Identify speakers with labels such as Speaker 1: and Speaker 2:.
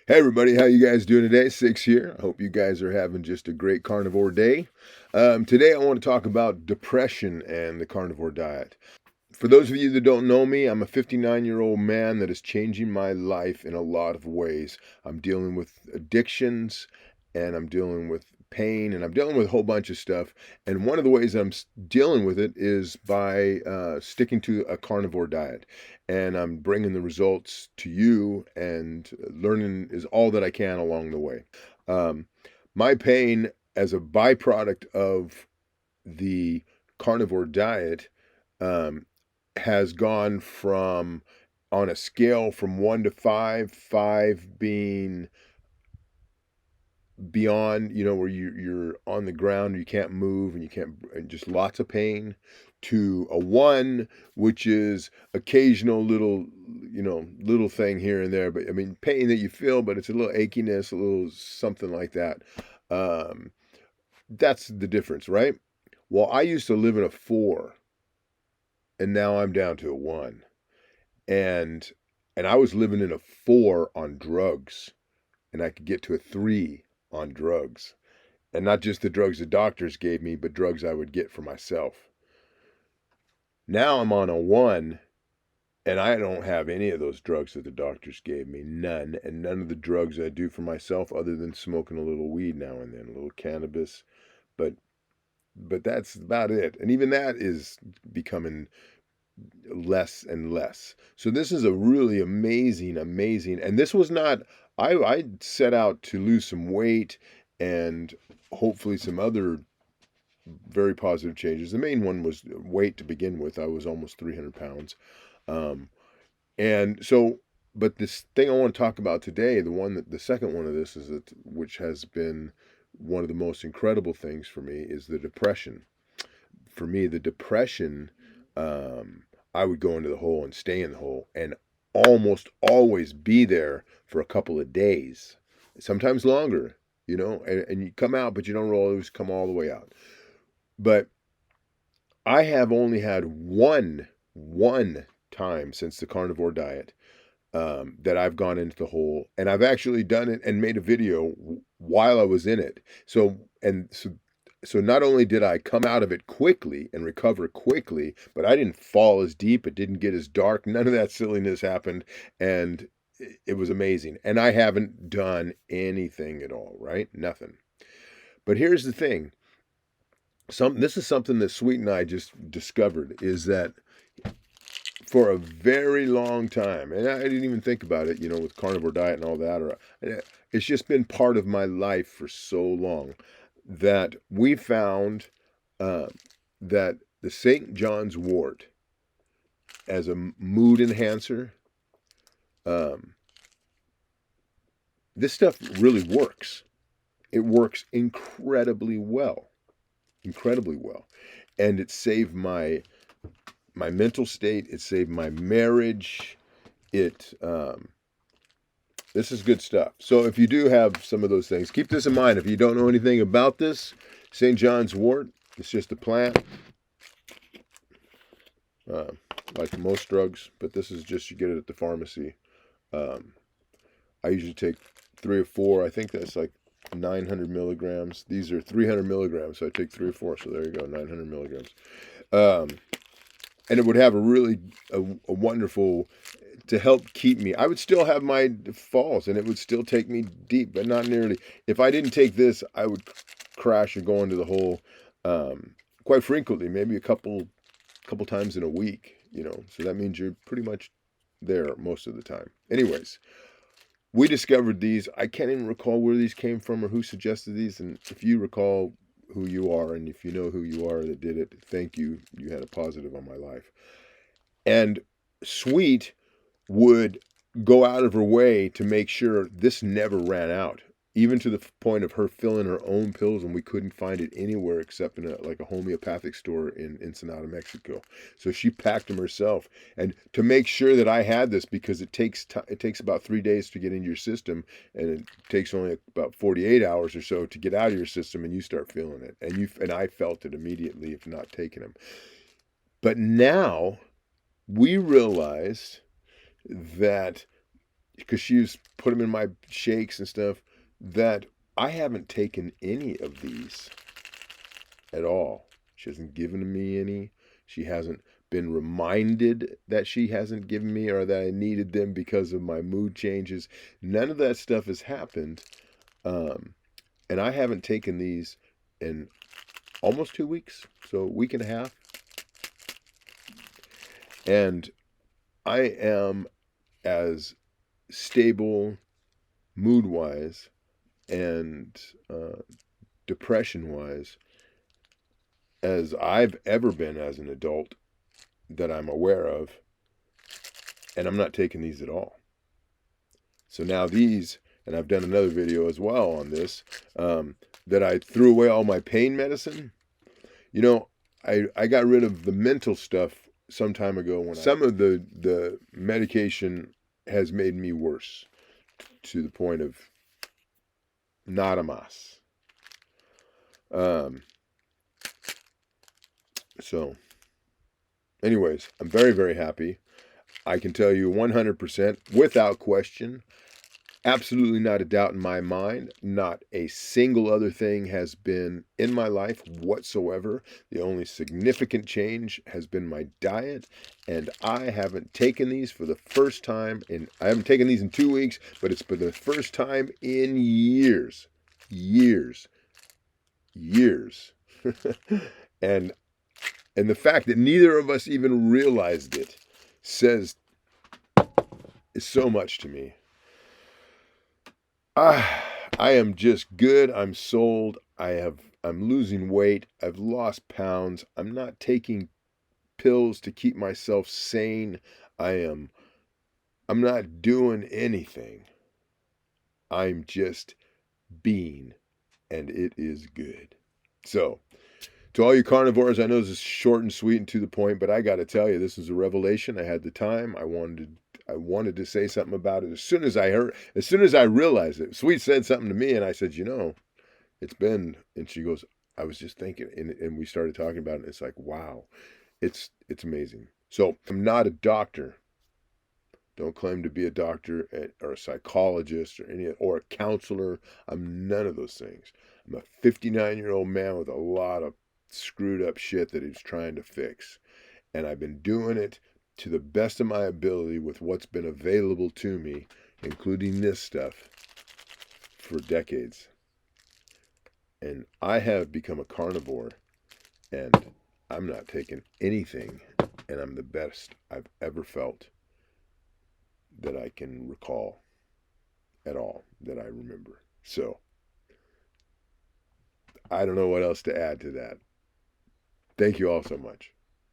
Speaker 1: Hey everybody, how you guys doing today? Sixx here. I hope you guys are having just a great carnivore day. Today I want to talk about depression and the carnivore diet. For those of you that don't know me, I'm a 59-year-old man that is changing my life in a lot of ways. I'm dealing with addictions and I'm dealing with pain and I'm dealing with a whole bunch of stuff. And one of the ways I'm dealing with it is by sticking to a carnivore diet. And I'm bringing the results to you, and learning is all that I can along the way. Um, my pain as a byproduct of the carnivore diet um, has gone from, on a scale from 1 to 5, 5 being beyond, where you're on the ground, you can't move and you can't, and just lots of pain, to a 1, which is occasional little thing here and there, but I mean pain that you feel, but it's a little achiness, a little something like that. Um, that's the difference, right? Well, I used to live in a 4, and now I'm down to a 1. And I was living in a 4 on drugs, and I could get to a 3 on drugs. And not just the drugs the doctors gave me, but drugs I would get for myself. Now I'm on a 1, and I don't have any of those drugs that the doctors gave me. None. And none of the drugs I do for myself, other than smoking a little weed now and then, a little cannabis. But that's about it. And even that is becoming less and less. So this is a really amazing, and this was not, I set out to lose some weight and hopefully some other very positive changes. The main one was weight to begin with. I was almost 300 pounds. Um, and so, but this thing I want to talk about today, the second one of this is that, which has been one of the most incredible things for me, is the depression. For me, the depression, I would go into the hole and stay in the hole and almost always be there for a couple of days, sometimes longer, and you come out, but you don't always come all the way out. But I have only had one time since the carnivore diet that I've gone into the hole, and I've actually done it and made a video while I was in it. So not only did I come out of it quickly and recover quickly, but I didn't fall as deep. It didn't get as dark. None of that silliness happened. And it was amazing. And I haven't done anything at all, right? Nothing. But here's the thing. This is something that Sweet and I just discovered, is that for a very long time, and I didn't even think about it, with carnivore diet and all that, it's just been part of my life for so long, that we found that the St. John's Wort, as a mood enhancer, this stuff really works. It works incredibly well, and it saved my mental state. It saved my marriage. This is good stuff. So if you do have some of those things, keep this in mind. If you don't know anything about this, St. John's Wort, it's just a plant, like most drugs, but this is just, you get it at the pharmacy. I usually take 3 or 4. I think that's like 900 milligrams. These are 300 milligrams, so I take 3 or 4. So there you go, 900 milligrams. And it would have a wonderful, to help keep me. I would still have my falls, and it would still take me deep, but not nearly. If I didn't take this, I would crash and go into the hole quite frequently, maybe a couple times in a week. So that means you're pretty much there most of the time. Anyways, we discovered these. I can't even recall where these came from or who suggested these. And if you recall who you are, and if you know who you are that did it, thank you. You had a positive on my life. And Sweet would go out of her way to make sure this never ran out, even to the point of her filling her own pills, and we couldn't find it anywhere except in a homeopathic store in Ensenada, Mexico. So she packed them herself, and to make sure that I had this, because it takes about 3 days to get into your system, and it takes only about 48 hours or so to get out of your system, and you start feeling it, and I felt it immediately if not taking them. But now we realized that because she's put them in my shakes and stuff, that I haven't taken any of these at all. She hasn't given me any. She hasn't been reminded that she hasn't given me, or that I needed them because of my mood changes. None of that stuff has happened. And I haven't taken these in almost 2 weeks, so a week and a half. And I am as stable mood-wise and depression-wise as I've ever been as an adult that I'm aware of, and I'm not taking these at all. So now these, and I've done another video as well on this, that I threw away all my pain medicine. You know, I got rid of the mental stuff some time ago when some of the medication has made me worse to the point of nada más. So anyways, I'm very, very happy. I can tell you 100% without question, absolutely not a doubt in my mind, not a single other thing has been in my life whatsoever. The only significant change has been my diet, and I haven't taken these for the first time I haven't taken these in 2 weeks, but it's for the first time in years. and the fact that neither of us even realized it says is so much to me. I am just good. I'm sold. I'm losing weight. I've lost pounds. I'm not taking pills to keep myself sane. I'm not doing anything. I'm just being, and it is good. So, to all you carnivores, I know this is short and sweet and to the point, but I got to tell you, this is a revelation. I had the time. I wanted to say something about it as soon as I realized it. Sweet said something to me, and I said, it's been, and she goes, I was just thinking, and we started talking about it, and it's like, wow, it's amazing. So I'm not a doctor. Don't claim to be a doctor or a psychologist or a counselor. I'm none of those things. I'm a 59-year-old man with a lot of screwed up shit that he's trying to fix. And I've been doing it to the best of my ability with what's been available to me, including this stuff, for decades. And I have become a carnivore, and I'm not taking anything, and I'm the best I've ever felt that I can recall at all, that I remember. So I don't know what else to add to that. Thank you all so much.